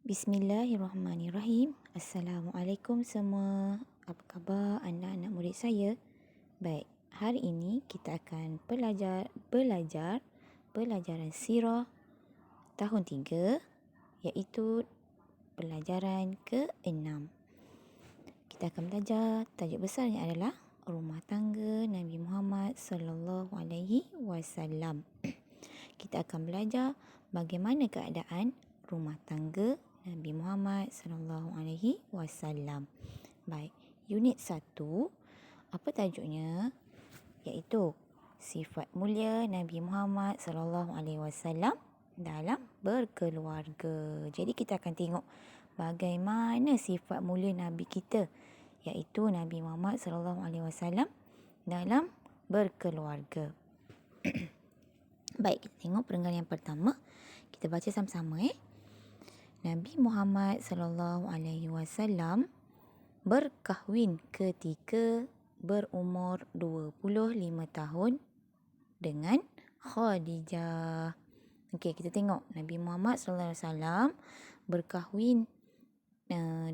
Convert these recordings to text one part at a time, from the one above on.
Bismillahirrahmanirrahim. Assalamualaikum semua. Apa khabar anak-anak murid saya? Baik, hari ini kita akan belajar pelajaran sirah tahun 3, iaitu pelajaran ke-6. Kita akan belajar, tajuk besarnya adalah Rumah Tangga Nabi Muhammad sallallahu alaihi wasallam. Kita akan belajar bagaimana keadaan rumah tangga Nabi Muhammad sallallahu alaihi wasallam. Baik, unit 1, apa tajuknya? Iaitu sifat mulia Nabi Muhammad sallallahu alaihi wasallam dalam berkeluarga. Jadi kita akan tengok bagaimana sifat mulia Nabi kita, iaitu Nabi Muhammad sallallahu alaihi wasallam dalam berkeluarga. Baik, kita tengok perenggan yang pertama. Kita baca sama-sama. Nabi Muhammad sallallahu alaihi wasallam berkahwin ketika berumur 25 tahun dengan Khadijah. Okey, kita tengok Nabi Muhammad sallallahu alaihi wasallam berkahwin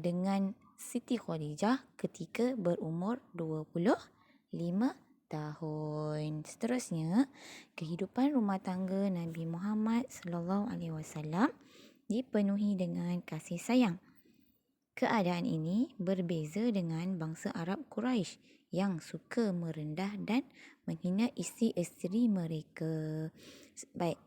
dengan Siti Khadijah ketika berumur 25 tahun. Seterusnya, kehidupan rumah tangga Nabi Muhammad sallallahu alaihi wasallam dipenuhi dengan kasih sayang. Keadaan ini berbeza dengan bangsa Arab Quraisy yang suka merendah dan menghina isteri-isteri mereka. Baik,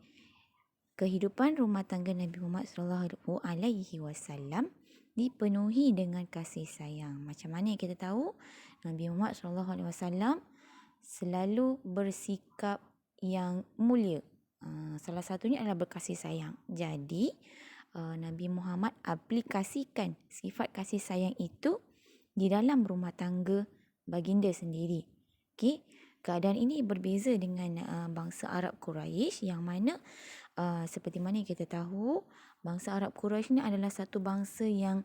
kehidupan rumah tangga Nabi Muhammad sallallahu alaihi wasallam dipenuhi dengan kasih sayang. Macam mana kita tahu? Nabi Muhammad sallallahu alaihi wasallam selalu bersikap yang mulia. Salah satunya adalah berkasih sayang. Jadi, Nabi Muhammad aplikasikan sifat kasih sayang itu di dalam rumah tangga baginda sendiri. Okey, keadaan ini berbeza dengan bangsa Arab Quraisy yang mana seperti mana kita tahu, bangsa Arab Quraisy ini adalah satu bangsa yang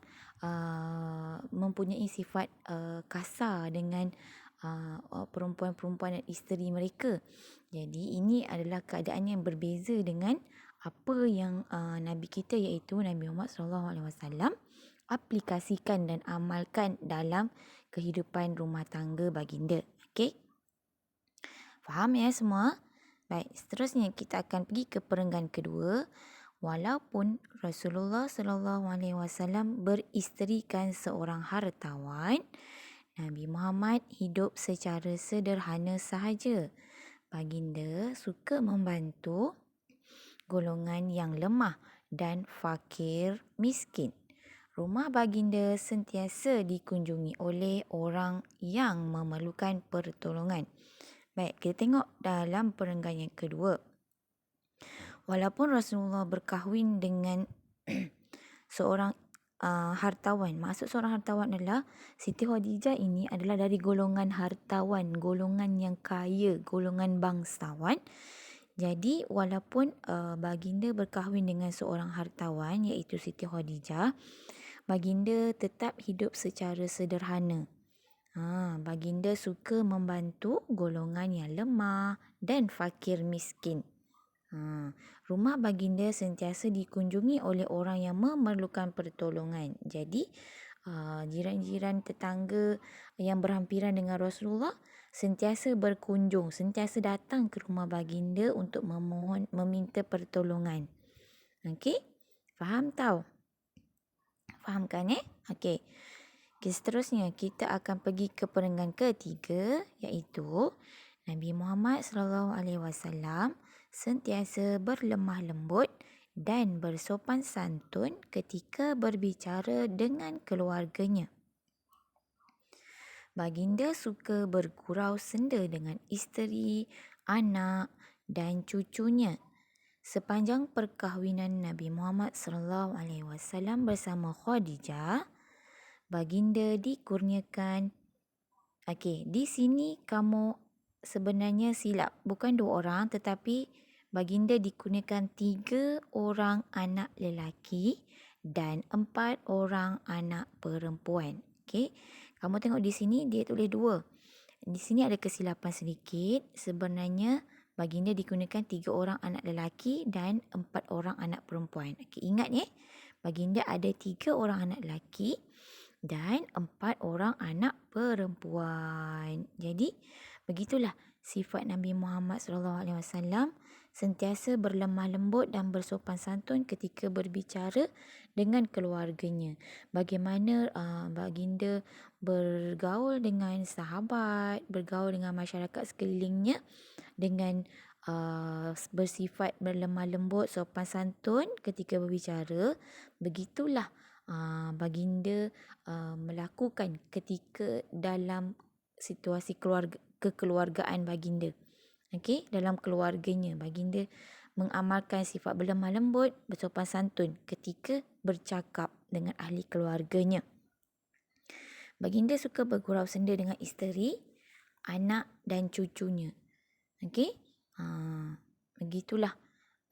mempunyai sifat kasar dengan perempuan-perempuan dan isteri mereka. Jadi ini adalah keadaan yang berbeza dengan apa yang Nabi kita, iaitu Nabi Muhammad SAW aplikasikan dan amalkan dalam kehidupan rumah tangga baginda. Okey? Faham ya semua? Baik, seterusnya kita akan pergi ke perenggan kedua. Walaupun Rasulullah SAW beristerikan seorang hartawan, Nabi Muhammad hidup secara sederhana sahaja. Baginda suka membantu golongan yang lemah dan fakir miskin. Rumah baginda sentiasa dikunjungi oleh orang yang memerlukan pertolongan. Baik, kita tengok dalam perenggan yang kedua. Walaupun Rasulullah berkahwin dengan seorang hartawan. Maksud seorang hartawan adalah Siti Khadijah ini adalah dari golongan hartawan, golongan yang kaya, golongan bangsawan. Jadi walaupun baginda berkahwin dengan seorang hartawan, iaitu Siti Khadijah, baginda tetap hidup secara sederhana. Baginda suka membantu golongan yang lemah dan fakir miskin. Rumah baginda sentiasa dikunjungi oleh orang yang memerlukan pertolongan. Jadi jiran-jiran tetangga yang berhampiran dengan Rasulullah sentiasa berkunjung, sentiasa datang ke rumah baginda untuk meminta pertolongan. Okey? Faham tahu? Faham kan Okey. Seterusnya kita akan pergi ke perenggan ketiga, iaitu Nabi Muhammad sallallahu alaihi wasallam sentiasa berlemah lembut dan bersopan santun ketika berbicara dengan keluarganya. Baginda suka bergurau senda dengan isteri, anak dan cucunya. Sepanjang perkahwinan Nabi Muhammad sallallahu alaihi wasallam bersama Khadijah, baginda dikurniakan. Di sini kamu sebenarnya silap. Bukan 2 orang, tetapi baginda dikurniakan 3 orang anak lelaki dan 4 orang anak perempuan. Kamu tengok di sini dia tulis 2. Di sini ada kesilapan sedikit. Sebenarnya baginda digunakan 3 orang anak lelaki dan 4 orang anak perempuan. Okay, ingat ya, baginda ada 3 orang anak lelaki dan 4 orang anak perempuan. Jadi begitulah sifat Nabi Muhammad SAW, sentiasa berlemah lembut dan bersopan santun ketika berbicara dengan keluarganya. Bagaimana baginda bergaul dengan sahabat, bergaul dengan masyarakat sekelilingnya dengan bersifat berlemah lembut, sopan santun ketika berbicara. Begitulah baginda melakukan ketika dalam situasi kekeluargaan baginda. Okey, dalam keluarganya baginda mengamalkan sifat berlemah lembut, bersopan santun ketika bercakap dengan ahli keluarganya. Baginda suka bergurau senda dengan isteri, anak dan cucunya. Okey, begitulah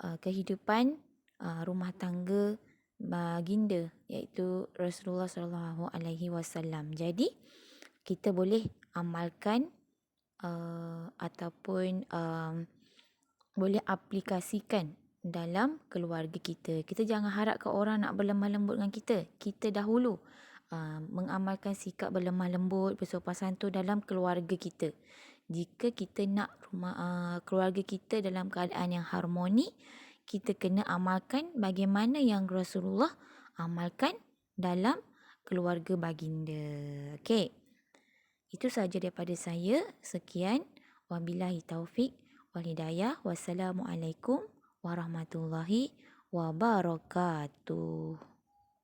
kehidupan rumah tangga baginda, iaitu Rasulullah SAW. Jadi kita boleh amalkan ataupun boleh aplikasikan dalam keluarga kita. Kita jangan harapkan orang nak berlemah lembut dengan kita. Kita dahulu mengamalkan sikap berlemah lembut, bersopan santun dalam keluarga kita. Jika kita nak keluarga kita dalam keadaan yang harmoni, kita kena amalkan bagaimana yang Rasulullah amalkan dalam keluarga baginda. Okey, itu sahaja daripada saya. Sekian. Wabillahi taufik wal hidayah. Wassalamualaikum warahmatullahi wabarakatuh.